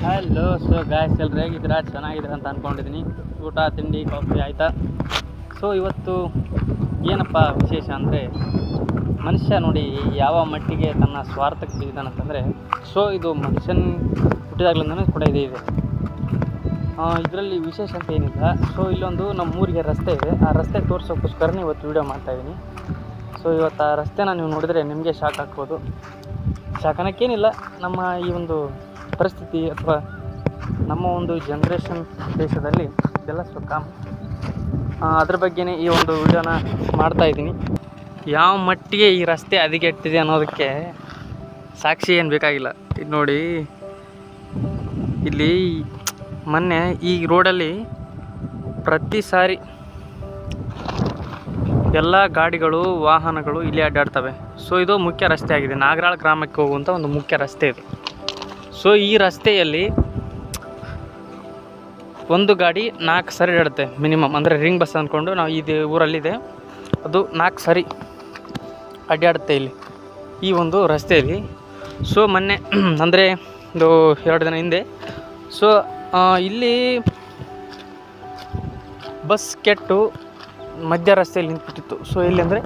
Hello. So guys, ಎಲ್ಲರೂ ಹೇಗಿದ್ದೀರಾ? ಚೆನ್ನಾಗಿದ್ದೀರಾ ಅಂತ ಅಂದ್ಕೊಂಡಿದ್ದೀನಿ. ಊಟ ತಿಂಡಿ ಕಾಫಿ ಆಯಿತಾ? ಸೊ ಇವತ್ತು ಏನಪ್ಪ ವಿಶೇಷ ಅಂದರೆ, ಮನುಷ್ಯ ನೋಡಿ ಯಾವ ಮಟ್ಟಿಗೆ ತನ್ನ ಸ್ವಾರ್ಥಕ್ಕೆ ಬಿದ್ದಿದ್ದಾನಂತಂದರೆ, ಸೊ ಇದು ಮನುಷ್ಯನ ಹುಟ್ಟಿದಾಗ್ಲಿಂದನೂ ಕೂಡ ಇದೆ. ಇದರಲ್ಲಿ ವಿಶೇಷ ಅಂತ ಏನಿಲ್ಲ. ಸೊ ಇಲ್ಲೊಂದು ನಮ್ಮ ಊರಿಗೆ ರಸ್ತೆ ಇದೆ. ಆ ರಸ್ತೆ ತೋರಿಸೋಕ್ಕೋಸ್ಕರನೇ ಇವತ್ತು ವೀಡಿಯೋ ಮಾಡ್ತಾಯಿದ್ದೀನಿ. ಸೊ ಇವತ್ತು ಆ ರಸ್ತೆನ ನೀವು ನೋಡಿದರೆ ನಿಮಗೆ ಶಾಕ್ ಆಗ್ಬೋದು. ಶಾಕ್ ಅನ್ನೋಕ್ಕೇನಿಲ್ಲ, ನಮ್ಮ ಈ ಒಂದು ಪರಿಸ್ಥಿತಿ ಅಥವಾ ನಮ್ಮ ಒಂದು ಜನ್ರೇಷನ್ ದೇಶದಲ್ಲಿ ಇದೆಲ್ಲ ಸುಖ. ಅದ್ರ ಬಗ್ಗೆನೇ ಈ ಒಂದು ವಿಡಿಯೋನ ಮಾಡ್ತಾಯಿದ್ದೀನಿ. ಯಾವ ಮಟ್ಟಿಗೆ ಈ ರಸ್ತೆ ಹದಗೆಟ್ಟಿದೆ ಅನ್ನೋದಕ್ಕೆ ಸಾಕ್ಷಿ ಏನು ಬೇಕಾಗಿಲ್ಲ. ಇದು ನೋಡಿ, ಇಲ್ಲಿ ಮೊನ್ನೆ ಈ ರೋಡಲ್ಲಿ ಪ್ರತಿ ಸಾರಿ ಎಲ್ಲ ಗಾಡಿಗಳು ವಾಹನಗಳು ಇಲ್ಲಿ ಅಡ್ಡಾಡ್ತವೆ. ಸೊ ಇದು ಮುಖ್ಯ ರಸ್ತೆ ಆಗಿದೆ, ನಾಗರಾಳ ಗ್ರಾಮಕ್ಕೆ ಹೋಗುವಂಥ ಒಂದು ಮುಖ್ಯ ರಸ್ತೆ ಇದು. ಸೊ ಈ ರಸ್ತೆಯಲ್ಲಿ ಒಂದು ಗಾಡಿ 4 ಸರಿ ಅಡ್ಡಾಡುತ್ತೆ ಮಿನಿಮಮ್. ಅಂದರೆ ರಿಂಗ್ ಬಸ್ ಅಂದ್ಕೊಂಡು ನಾವು ಇದು ಊರಲ್ಲಿದೆ, ಅದು 4 ಸರಿ ಅಡ್ಡಾಡುತ್ತೆ ಇಲ್ಲಿ ಈ ಒಂದು ರಸ್ತೆಯಲ್ಲಿ. ಸೊ ಮೊನ್ನೆ ಅಂದರೆ ಒಂದು 2 ದಿನ ಹಿಂದೆ ಸೊ ಇಲ್ಲಿ ಬಸ್ ಕೆಟ್ಟು ಮಧ್ಯ ರಸ್ತೆಯಲ್ಲಿ ನಿಂತ್ಬಿಟ್ಟಿತ್ತು. ಸೊ ಇಲ್ಲಿ ಅಂದರೆ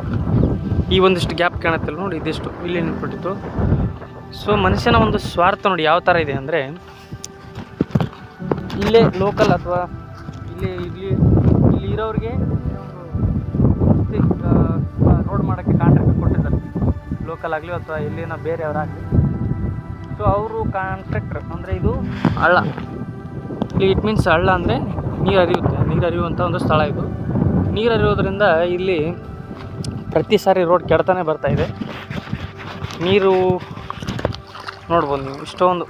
ಈ ಒಂದಿಷ್ಟು ಗ್ಯಾಪ್ ಕಾಣುತ್ತಲ್ಲ ನೋಡಿ, ಇದಿಷ್ಟು ಇಲ್ಲಿ ನಿಂತ್ಬಿಟ್ಟಿತ್ತು. ಸೊ ಮನುಷ್ಯನ ಒಂದು ಸ್ವಾರ್ಥ ನೋಡಿ ಯಾವ ಥರ ಇದೆ ಅಂದರೆ, ಇಲ್ಲೇ ಲೋಕಲ್ ಅಥವಾ ಇಲ್ಲಿ ಇರೋರಿಗೆ ರೋಡ್ ಮಾಡೋಕ್ಕೆ ಕಾಂಟ್ರಾಕ್ಟ್ ಕೊಟ್ಟಿದ್ದಾರೆ, ಲೋಕಲ್ ಆಗಲಿ ಅಥವಾ ಎಲ್ಲಿನ ಬೇರೆಯವರಾಗಲಿ. ಸೊ ಅವರು ಕಾಂಟ್ರಾಕ್ಟರ್ ಅಂದರೆ ಇದು ಹಳ್ಳ, ಇಲ್ಲಿ ಇಟ್ ಮೀನ್ಸ್ ಹಳ್ಳ ಅಂದರೆ ನೀರು ಹರಿಯುವಂಥ ಒಂದು ಸ್ಥಳ ಇದು. ನೀರು ಹರಿಯೋದ್ರಿಂದ ಇಲ್ಲಿ ಪ್ರತಿ ಸಾರಿ ರೋಡ್ ಕೆಡ್ತಾನೆ ಬರ್ತಾಯಿದೆ. ನೀರು ನೋಡ್ಬೋದು ನೀವು, ಇಷ್ಟೊಂದು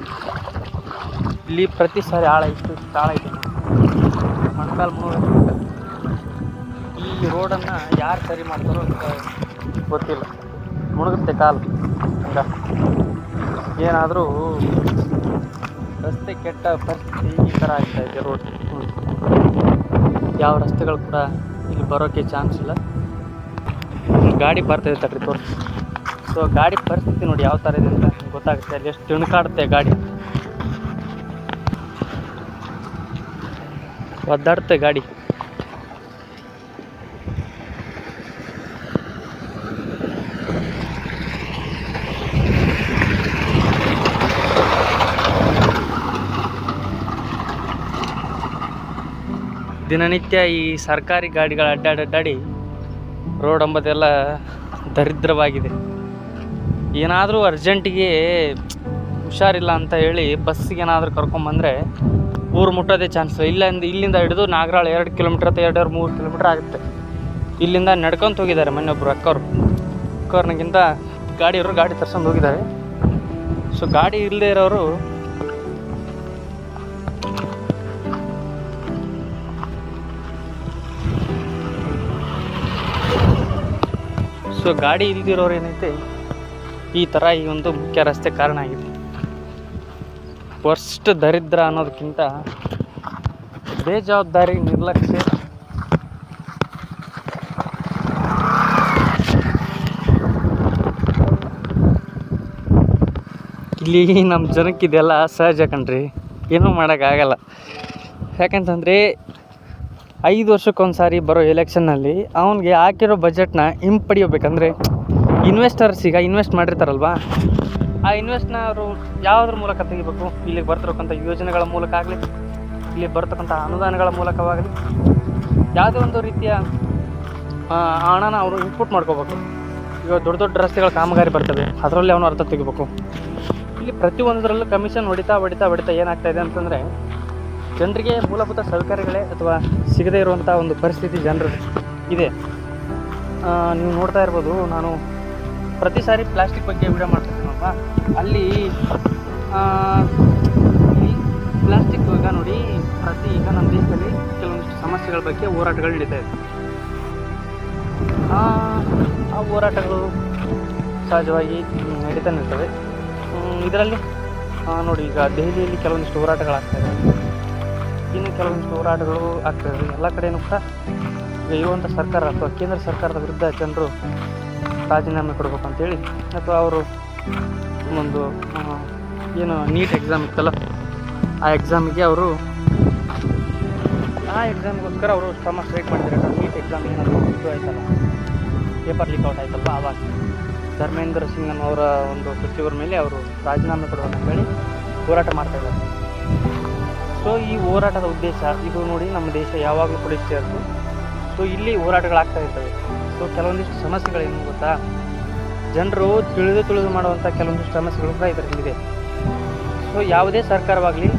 ಇಲ್ಲಿ ಪ್ರತಿ ಸಾರಿ ಇಷ್ಟು ಆಳ ಇದೆ. ಮೊಣಕಾಲು ಮುಳುಗುತ್ತೆ. ಈ ರೋಡನ್ನು ಯಾರು ಸರಿ ಮಾಡ್ತಾರೋ ಅಂತ ಗೊತ್ತಿಲ್ಲ, ಮುಳುಗುತ್ತೆ ಕಾಲು. ಹಂಗ ಏನಾದರೂ ರಸ್ತೆ ಕೆಟ್ಟ ಪರಿಸ್ಥಿತಿ ಈ ಥರ ಆಗ್ತಾಯಿದೆ ರೋಡ್. ಯಾವ ರಸ್ತೆಗಳು ಕೂಡ ಇಲ್ಲಿ ಬರೋಕ್ಕೆ ಚಾನ್ಸ್ ಇಲ್ಲ. ಗಾಡಿ ಬರ್ತಾಯಿದೆ ತಡ್ರಿ ತೋರಿಸಿ. ಸೊ ಗಾಡಿ ಪರಿಸ್ಥಿತಿ ನೋಡಿ ಯಾವ ಥರ ಇದೆ ಅಂತ ಗೊತ್ತಾಗುತ್ತೆ. ಅಲ್ಲಿ ಎಷ್ಟು ತಿಣ್ಕಾಡುತ್ತೆ ಗಾಡಿ, ಒದ್ದಾಡುತ್ತೆ ಗಾಡಿ. ದಿನನಿತ್ಯ ಈ ಸರ್ಕಾರಿ ಗಾಡಿಗಳ ಅಡ್ಡಾಡಿ ರೋಡ್ ಅಂಬದೆಲ್ಲ ದರಿದ್ರವಾಗಿದೆ. ಏನಾದರೂ ಅರ್ಜೆಂಟಿಗೆ ಹುಷಾರಿಲ್ಲ ಅಂತ ಹೇಳಿ ಬಸ್ಸಿಗೆ ಏನಾದರೂ ಕರ್ಕೊಂಬಂದರೆ ಊರು ಮುಟ್ಟೋದೇ ಚಾನ್ಸ್. ಇಲ್ಲಿಂದ ಹಿಡಿದು ನಾಗರಾಳ 2 ಕಿಲೋಮೀಟ್ರ್ ಅಥವಾ 2-3 ಕಿಲೋಮೀಟ್ರ್ ಆಗುತ್ತೆ. ಇಲ್ಲಿಂದ ನಡ್ಕೊಂತ ಹೋಗಿದ್ದಾರೆ ಮೊನ್ನೆ ಒಬ್ಬರು ಅಕ್ಕವ್ರನಿಗಿಂತ ಗಾಡಿಯವರು ಗಾಡಿ ತರ್ಸ್ಕೊಂಡು ಹೋಗಿದ್ದಾರೆ. ಸೊ ಗಾಡಿ ಇಲ್ಲದೆ ಇರೋರು ಗಾಡಿ ಇಲ್ದಿರೋರು ಏನೈತೆ ಈ ಥರ ಈ ಒಂದು ಮುಖ್ಯ ರಸ್ತೆ ಕಾರಣ ಆಗಿದೆ. ವರ್ಸ್ಟ್ ದರಿದ್ರ ಅನ್ನೋದಕ್ಕಿಂತ ಬೇಜವಾಬ್ದಾರಿ, ನಿರ್ಲಕ್ಷ್ಯ. ಇಲ್ಲಿ ನಮ್ಮ ಜನಕ್ಕೆ ಇದೆಲ್ಲ ಸಹಜ ಕಣ್ರಿ, ಏನೂ ಮಾಡೋಕ್ಕಾಗಲ್ಲ. ಯಾಕಂತಂದರೆ 5 ವರ್ಷಕ್ಕೊಂದು ಸಾರಿ ಬರೋ ಎಲೆಕ್ಷನ್ನಲ್ಲಿ ಅವನಿಗೆ ಹಾಕಿರೋ ಬಜೆಟ್ನ ಹಿಂಪಡಿಯೋಬೇಕಂದ್ರೆ ಇನ್ವೆಸ್ಟರ್ಸ್ ಈಗ ಇನ್ವೆಸ್ಟ್ ಮಾಡಿರ್ತಾರಲ್ವ, ಆ ಇನ್ವೆಸ್ಟ್ನ ಅವರು ಯಾವುದ್ರ ಮೂಲಕ ತೆಗಿಬೇಕು? ಇಲ್ಲಿಗೆ ಬರ್ತಿರೋಕ್ಕಂಥ ಯೋಜನೆಗಳ ಮೂಲಕ ಆಗಲಿ, ಇಲ್ಲಿ ಬರ್ತಕ್ಕಂಥ ಅನುದಾನಗಳ ಮೂಲಕವಾಗಲಿ, ಯಾವುದೇ ಒಂದು ರೀತಿಯ ಹಣನ ಅವರು ಇನ್ಪುಟ್ ಮಾಡ್ಕೋಬೇಕು. ಈಗ ದೊಡ್ಡ ರಸ್ತೆಗಳ ಕಾಮಗಾರಿ ಬರ್ತವೆ, ಅದರಲ್ಲಿ ಅವನು ಅರ್ಥ ತೆಗಿಬೇಕು. ಇಲ್ಲಿ ಪ್ರತಿಯೊಂದರಲ್ಲೂ ಕಮಿಷನ್ ಹೊಡಿತಾ ಏನಾಗ್ತಾಯಿದೆ ಅಂತಂದರೆ, ಜನರಿಗೆ ಮೂಲಭೂತ ಸೌಕರ್ಯಗಳೇ ಅಥವಾ ಸಿಗದೇ ಇರುವಂಥ ಒಂದು ಪರಿಸ್ಥಿತಿ ಜನರು ಇದೆ. ನೀವು ನೋಡ್ತಾ ಇರ್ಬೋದು, ನಾನು ಪ್ರತಿ ಸಾರಿ ಪ್ಲಾಸ್ಟಿಕ್ ಬಗ್ಗೆ ವಿಡಿಯೋ ಮಾಡ್ತಿರ್ತೀನಪ್ಪ, ಅಲ್ಲಿ ಪ್ಲಾಸ್ಟಿಕ್ ಈಗ ನೋಡಿ, ಈಗ ನಮ್ಮ ದೇಶದಲ್ಲಿ ಕೆಲವೊಂದಿಷ್ಟು ಸಮಸ್ಯೆಗಳ ಬಗ್ಗೆ ಹೋರಾಟಗಳು ನಡೀತಾ ಇದೆ. ಆ ಹೋರಾಟಗಳು ಸಹಜವಾಗಿ ನಡೀತಾನೆ ಇರ್ತವೆ. ಇದರಲ್ಲಿ ನೋಡಿ, ಈಗ ದೆಹಲಿಯಲ್ಲಿ ಕೆಲವೊಂದಿಷ್ಟು ಹೋರಾಟಗಳಾಗ್ತಾಯಿದೆ, ಇನ್ನು ಕೆಲವೊಂದಿಷ್ಟು ಹೋರಾಟಗಳು ಆಗ್ತಾಯಿದೆ. ಎಲ್ಲ ಕಡೆಯೂ ಕೂಡ ಈಗ ಇರುವಂಥ ಸರ್ಕಾರ ಅಥವಾ ಕೇಂದ್ರ ಸರ್ಕಾರದ ವಿರುದ್ಧ ಜನರು ರಾಜೀನಾಮೆ ಕೊಡಬೇಕು ಅಂತೇಳಿ, ಅಥವಾ ಅವರು ಒಂದು ಏನು ನೀಟ್ ಎಕ್ಸಾಮ್ ಇತ್ತಲ್ಲ, ಆ ಎಕ್ಸಾಮಿಗೆ ಅವರು ಎಕ್ಸಾಮ್ಗೋಸ್ಕರ ಅವರು ಶ್ರಮ ಸ್ಟ್ರೈಕ್ ಮಾಡಿದ್ದಾರೆ. ನೀಟ್ ಎಕ್ಸಾಮ್ ಏನಾದರೂ ಇದು ಆಯ್ತಲ್ಲ, ಪೇಪರ್ ಲೀಕ್ ಔಟ್ ಆಯ್ತಲ್ವ, ಆವಾಗ ಧರ್ಮೇಂದ್ರ ಸಿಂಗ್ ಅವರ ಒಂದು ಸಚಿವರ ಮೇಲೆ ಅವರು ರಾಜೀನಾಮೆ ಕೊಡುವಂತ ಹೇಳಿ ಹೋರಾಟ ಮಾಡ್ತಾಯಿದ್ದಾರೆ. ಸೊ ಈ ಹೋರಾಟದ ಉದ್ದೇಶ ಇದು ನೋಡಿ, ನಮ್ಮ ದೇಶ ಯಾವಾಗಲೂ ಕೂಡ ಇಷ್ಟೇ ಇರ್ತದೆ. ಸೊ ಇಲ್ಲಿ ಹೋರಾಟಗಳಾಗ್ತಾ ಇರ್ತವೆ. ಸೊ ಕೆಲವೊಂದಿಷ್ಟು ಸಮಸ್ಯೆಗಳೇನು ಗೊತ್ತಾ, ಜನರು ತಿಳಿದು ಮಾಡುವಂಥ ಕೆಲವೊಂದಿಷ್ಟು ಸಮಸ್ಯೆಗಳು ಕೂಡ ಇದರಲ್ಲಿದೆ. ಸೊ ಯಾವುದೇ ಸರ್ಕಾರವಾಗಲಿ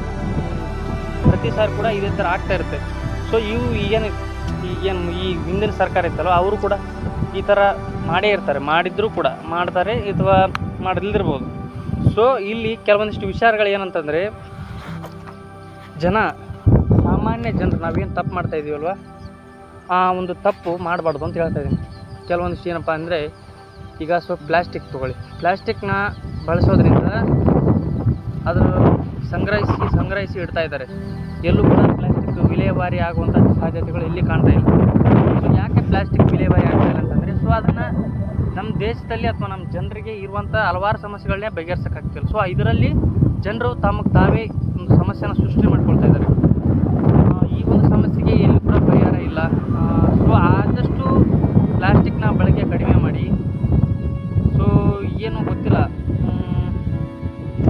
ಪ್ರತಿ ಸಾರಿ ಕೂಡ ಇದೇ ಥರ ಆಗ್ತಾ ಇರುತ್ತೆ. ಸೊ ಇವು ಈಗೇನು ಈ ಹಿಂದಿನ ಸರ್ಕಾರ ಇತ್ತಲ್ಲ, ಅವರು ಕೂಡ ಈ ಥರ ಮಾಡೇ ಇರ್ತಾರೆ, ಮಾಡಿದರೂ ಕೂಡ ಮಾಡ್ತಾರೆ ಅಥವಾ ಮಾಡದಿಲ್ದಿರ್ಬೋದು. ಸೊ ಇಲ್ಲಿ ಕೆಲವೊಂದಿಷ್ಟು ವಿಚಾರಗಳು ಏನಂತಂದರೆ, ಸಾಮಾನ್ಯ ಜನರು ನಾವೇನು ತಪ್ಪು ಮಾಡ್ತಾ ಇದ್ದೀವಲ್ವ, ಆ ಒಂದು ತಪ್ಪು ಮಾಡಬಾರ್ದು ಅಂತ ಹೇಳ್ತಾ ಇದ್ದೀನಿ. ಕೆಲವೊಂದಿಷ್ಟು ಏನಪ್ಪ ಅಂದರೆ, ಈಗ ಪ್ಲಾಸ್ಟಿಕ್ ತೊಗೊಳ್ಳಿ, ಪ್ಲಾಸ್ಟಿಕ್ನ ಬಳಸೋದ್ರಿಂದ ಅದರ ಸಂಗ್ರಹಿಸಿ ಇಡ್ತಾ ಇದ್ದಾರೆ. ಎಲ್ಲೂ ಕೂಡ ಪ್ಲಾಸ್ಟಿಕ್ ವಿಲೇವಾರಿ ಆಗುವಂಥ ಸಾಧ್ಯತೆಗಳು ಎಲ್ಲಿ ಕಾಣ್ತಾ ಇಲ್ಲ. ಸೊ ಯಾಕೆ ಪ್ಲಾಸ್ಟಿಕ್ ವಿಲೇವಾರಿ ಆಗ್ತಾ ಇಲ್ಲ ಅಂತಂದರೆ, ಸೊ ಅದನ್ನು ನಮ್ಮ ದೇಶದಲ್ಲಿ ಅಥವಾ ನಮ್ಮ ಜನರಿಗೆ ಇರುವಂಥ ಹಲವಾರು ಸಮಸ್ಯೆಗಳನ್ನೇ ಬಗೆಹರಿಸೋಕ್ಕಾಗ್ತಿಲ್ಲ. ಸೊ ಇದರಲ್ಲಿ ಜನರು ತಮಗೆ ತಾವೇ ಒಂದು ಸಮಸ್ಯೆನ ಸೃಷ್ಟಿ ಮಾಡ್ಕೊಳ್ತಾ ಇದ್ದಾರೆ. ಈ ಒಂದು ಸಮಸ್ಯೆಗೆ ಎಲ್ಲಿ ಕೂಡ ಪರಿಹಾರ ಇಲ್ಲ. ಸೊ ಆದಷ್ಟು ಪ್ಲಾಸ್ಟಿಕ್ನ ಬಳಕೆ ಕಡಿಮೆ ಮಾಡಿ. ಸೊ ಏನು ಗೊತ್ತಿಲ್ಲ,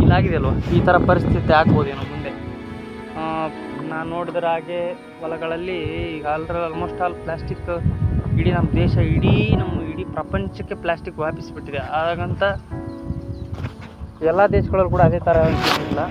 ಇಲ್ಲಾಗಿದೆ ಅಲ್ವ, ಈ ಥರ ಪರಿಸ್ಥಿತಿ ಆಗ್ಬೋದೇನೋ ಮುಂದೆ. ನಾನು ನೋಡಿದ್ರ ಹಾಗೆ ಹೊಲಗಳಲ್ಲಿ ಈಗ ಆಲ್ಮೋಸ್ಟ್ ಆಲ್ ಪ್ಲಾಸ್ಟಿಕ್ ಇಡೀ ನಮ್ಮ ದೇಶ, ಇಡೀ ಪ್ರಪಂಚಕ್ಕೆ ಪ್ಲಾಸ್ಟಿಕ್ ವ್ಯಾಪಿಸಿಬಿಟ್ಟಿದೆ. ಹಾಗಂತ ಎಲ್ಲ ದೇಶಗಳಲ್ಲೂ ಕೂಡ ಅದೇ ಥರ ಇಲ್ಲ.